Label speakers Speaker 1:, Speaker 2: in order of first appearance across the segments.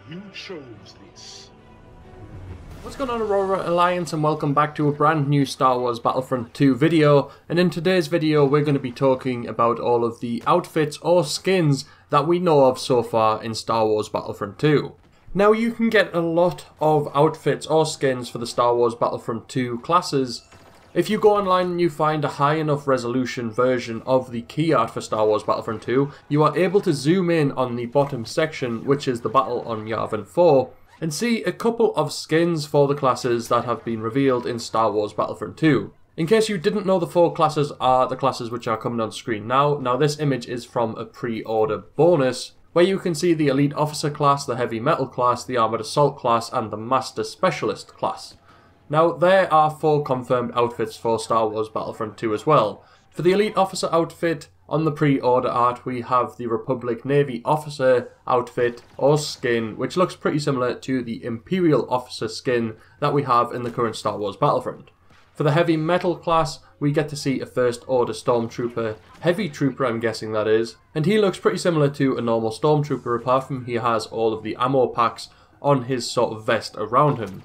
Speaker 1: You chose this.
Speaker 2: What's going on, Aurora Alliance, and welcome back to a brand new Star Wars Battlefront 2 video. And in today's video we're going to be talking about all of the outfits or skins that we know of so far in Star Wars Battlefront 2. Now, you can get a lot of outfits or skins for the Star Wars Battlefront 2 classes if you go online and you find a high enough resolution version of the key art for Star Wars Battlefront 2. You are able to zoom in on the bottom section, which is the battle on Yavin 4, and see a couple of skins for the classes that have been revealed in Star Wars Battlefront 2. In case you didn't know, the four classes are the classes which are coming on screen now. Now, this image is from a pre-order bonus, where you can see the Elite Officer class, the Heavy Metal class, the Armoured Assault class, and the Master Specialist class. Now, there are 4 confirmed outfits for Star Wars Battlefront 2 as well. For the Elite Officer outfit, on the pre-order art, we have the Republic Navy Officer outfit or skin, which looks pretty similar to the Imperial Officer skin that we have in the current Star Wars Battlefront. For the Heavy Metal class, we get to see a First Order Stormtrooper, Heavy Trooper I'm guessing that is, and he looks pretty similar to a normal Stormtrooper, apart from he has all of the ammo packs on his sort of vest around him.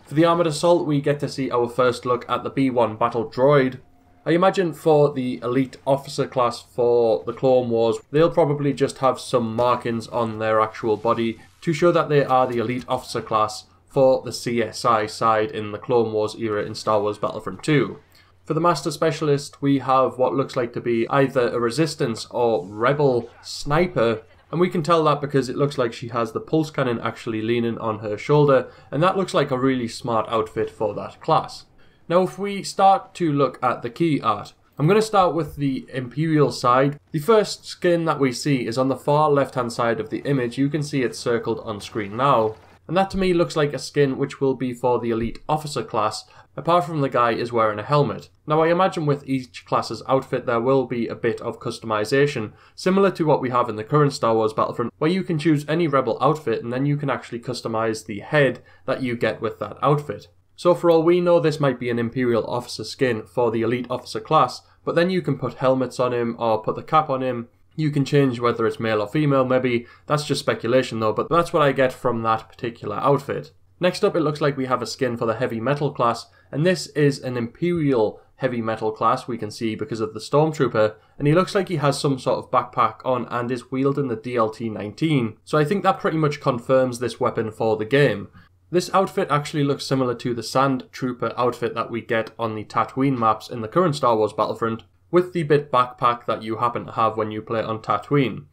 Speaker 2: For the Armoured Assault, we get to see our first look at the B-1 Battle Droid. I imagine for the Elite Officer class for the Clone Wars, they'll probably just have some markings on their actual body to show that they are the Elite Officer class for the CSI side in the Clone Wars era in Star Wars Battlefront 2. For the Master Specialist, we have what looks like to be either a Resistance or Rebel sniper, and we can tell that because it looks like she has the pulse cannon actually leaning on her shoulder, and that looks like a really smart outfit for that class. Now, if we start to look at the key art, I'm going to start with the Imperial side. The first skin that we see is on the far left hand side of the image. You can see it circled on screen now. And that to me looks like a skin which will be for the Elite Officer class, apart from the guy is wearing a helmet. Now, I imagine with each class's outfit there will be a bit of customization, similar to what we have in the current Star Wars Battlefront, where you can choose any Rebel outfit and then you can actually customize the head that you get with that outfit. So for all we know, this might be an Imperial Officer skin for the Elite Officer class, but then you can put helmets on him or put the cap on him. You can change whether it's male or female, maybe. That's just speculation though, but that's what I get from that particular outfit. Next up, it looks like we have a skin for the Heavy Metal class, and this is an Imperial Heavy Metal class, we can see because of the Stormtrooper, and he looks like he has some sort of backpack on and is wielding the DLT-19, so I think that pretty much confirms this weapon for the game. This outfit actually looks similar to the Sand Trooper outfit that we get on the Tatooine maps in the current Star Wars Battlefront, with the bit backpack that you happen to have when you play on Tatooine.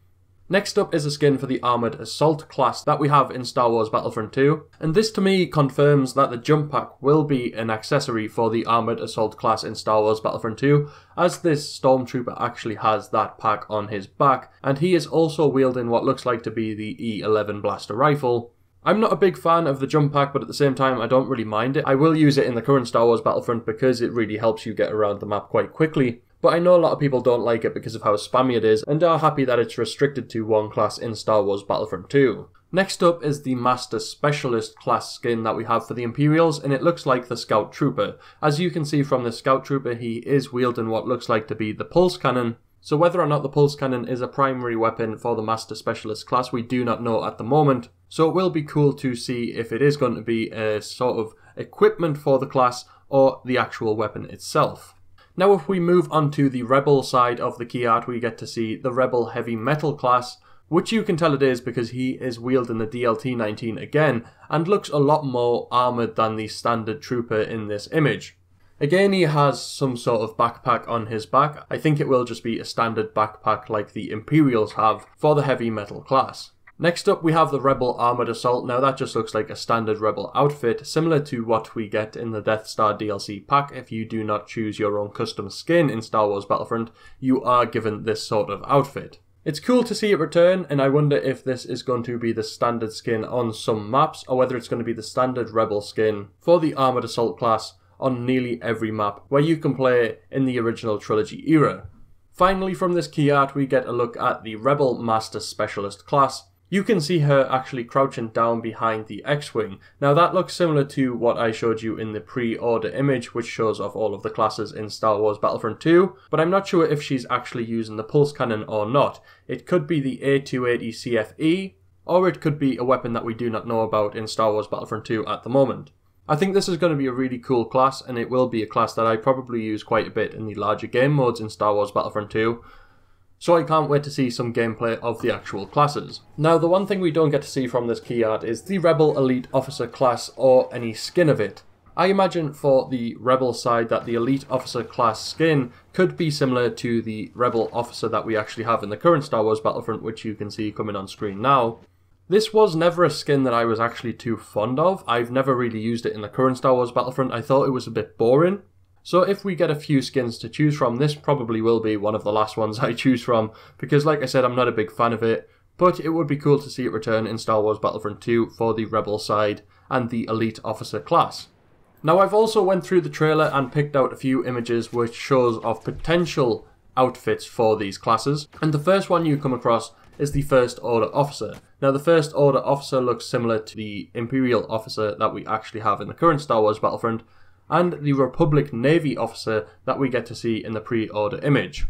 Speaker 2: Next up is a skin for the Armoured Assault class that we have in Star Wars Battlefront 2, and this to me confirms that the jump pack will be an accessory for the Armoured Assault class in Star Wars Battlefront 2, as this Stormtrooper actually has that pack on his back, and he is also wielding what looks like to be the E11 blaster rifle. I'm not a big fan of the jump pack, but at the same time I don't really mind it. I will use it in the current Star Wars Battlefront because it really helps you get around the map quite quickly. But I know a lot of people don't like it because of how spammy it is, and are happy that it's restricted to one class in Star Wars Battlefront 2. Next up is the Master Specialist class skin that we have for the Imperials, and it looks like the Scout Trooper. As you can see from the Scout Trooper, he is wielding what looks like to be the pulse cannon. So whether or not the pulse cannon is a primary weapon for the Master Specialist class, we do not know at the moment. So it will be cool to see if it is going to be a sort of equipment for the class or the actual weapon itself. Now, if we move on to the Rebel side of the key art, we get to see the Rebel Heavy Metal class, which you can tell it is because he is wielding the DLT-19 again, and looks a lot more armoured than the standard trooper in this image. Again, he has some sort of backpack on his back. I think it will just be a standard backpack like the Imperials have for the Heavy Metal class. Next up, we have the Rebel Armoured Assault. Now, that just looks like a standard Rebel outfit, similar to what we get in the Death Star DLC pack. If you do not choose your own custom skin in Star Wars Battlefront, you are given this sort of outfit. It's cool to see it return, and I wonder if this is going to be the standard skin on some maps, or whether it's going to be the standard Rebel skin for the Armoured Assault class on nearly every map where you can play in the original trilogy era. Finally, from this key art, we get a look at the Rebel Master Specialist class. You can see her actually crouching down behind the X-Wing. Now, that looks similar to what I showed you in the pre-order image, which shows off all of the classes in Star Wars Battlefront 2, but I'm not sure if she's actually using the pulse cannon or not. It could be the A280 CFE, or it could be a weapon that we do not know about in Star Wars Battlefront 2 at the moment. I think this is going to be a really cool class, and it will be a class that I probably use quite a bit in the larger game modes in Star Wars Battlefront 2, so I can't wait to see some gameplay of the actual classes. Now, the one thing we don't get to see from this key art is the Rebel Elite Officer class or any skin of it. I imagine for the Rebel side that the Elite Officer class skin could be similar to the Rebel Officer that we actually have in the current Star Wars Battlefront, which you can see coming on screen now. This was never a skin that I was actually too fond of. I've never really used it in the current Star Wars Battlefront. I thought it was a bit boring. So if we get a few skins to choose from, this probably will be one of the last ones I choose from, because like I said, I'm not a big fan of it, but it would be cool to see it return in Star Wars Battlefront 2 for the Rebel side and the Elite Officer class. Now, I've also went through the trailer and picked out a few images which shows of potential outfits for these classes, and the first one you come across is the First Order Officer. Now, the First Order Officer looks similar to the Imperial Officer that we actually have in the current Star Wars Battlefront, and the Republic Navy Officer that we get to see in the pre-order image.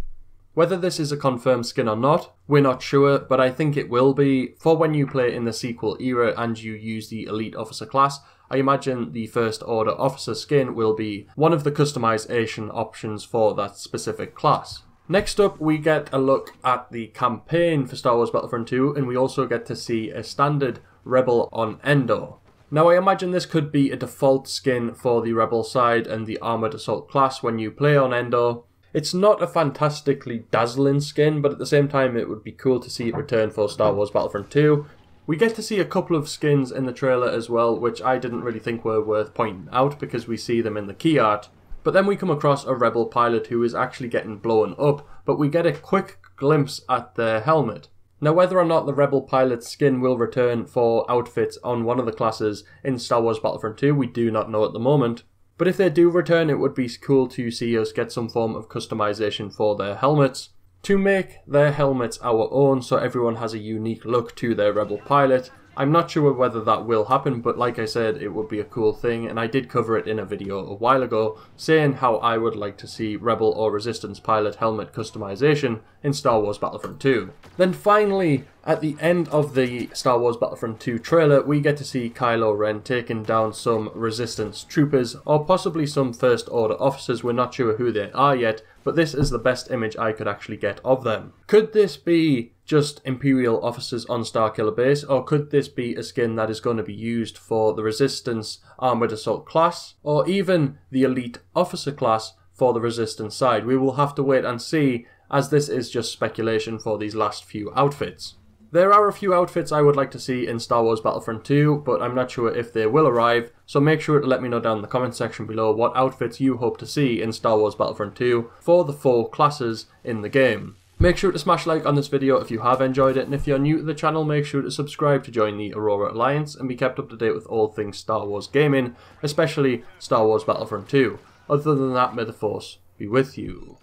Speaker 2: Whether this is a confirmed skin or not, we're not sure, but I think it will be. For when you play in the sequel era and you use the Elite Officer class, I imagine the First Order Officer skin will be one of the customization options for that specific class. Next up, we get a look at the campaign for Star Wars Battlefront 2, and we also get to see a standard Rebel on Endor. Now, I imagine this could be a default skin for the Rebel side and the Armoured Assault class when you play on Endor. It's not a fantastically dazzling skin, but at the same time it would be cool to see it return for Star Wars Battlefront 2. We get to see a couple of skins in the trailer as well, which I didn't really think were worth pointing out because we see them in the key art. But then we come across a Rebel pilot who is actually getting blown up, but we get a quick glimpse at their helmet. Now, whether or not the Rebel pilot's skin will return for outfits on one of the classes in Star Wars Battlefront 2, we do not know at the moment. But if they do return, it would be cool to see us get some form of customization for their helmets, to make their helmets our own so everyone has a unique look to their Rebel pilot. I'm not sure whether that will happen, but like I said, it would be a cool thing, and I did cover it in a video a while ago, saying how I would like to see Rebel or Resistance pilot helmet customization in Star Wars Battlefront 2. Then finally, at the end of the Star Wars Battlefront 2 trailer, we get to see Kylo Ren taking down some Resistance troopers, or possibly some First Order officers. We're not sure who they are yet, but this is the best image I could actually get of them. Could this be just Imperial officers on Starkiller Base, or could this be a skin that is going to be used for the Resistance Armoured Assault class, or even the Elite Officer class for the Resistance side? We will have to wait and see, as this is just speculation for these last few outfits. There are a few outfits I would like to see in Star Wars Battlefront 2, but I'm not sure if they will arrive, so make sure to let me know down in the comment section below what outfits you hope to see in Star Wars Battlefront 2 for the 4 classes in the game. Make sure to smash like on this video if you have enjoyed it, and if you're new to the channel, make sure to subscribe to join the Aurora Alliance and be kept up to date with all things Star Wars gaming, especially Star Wars Battlefront 2. Other than that, may the Force be with you.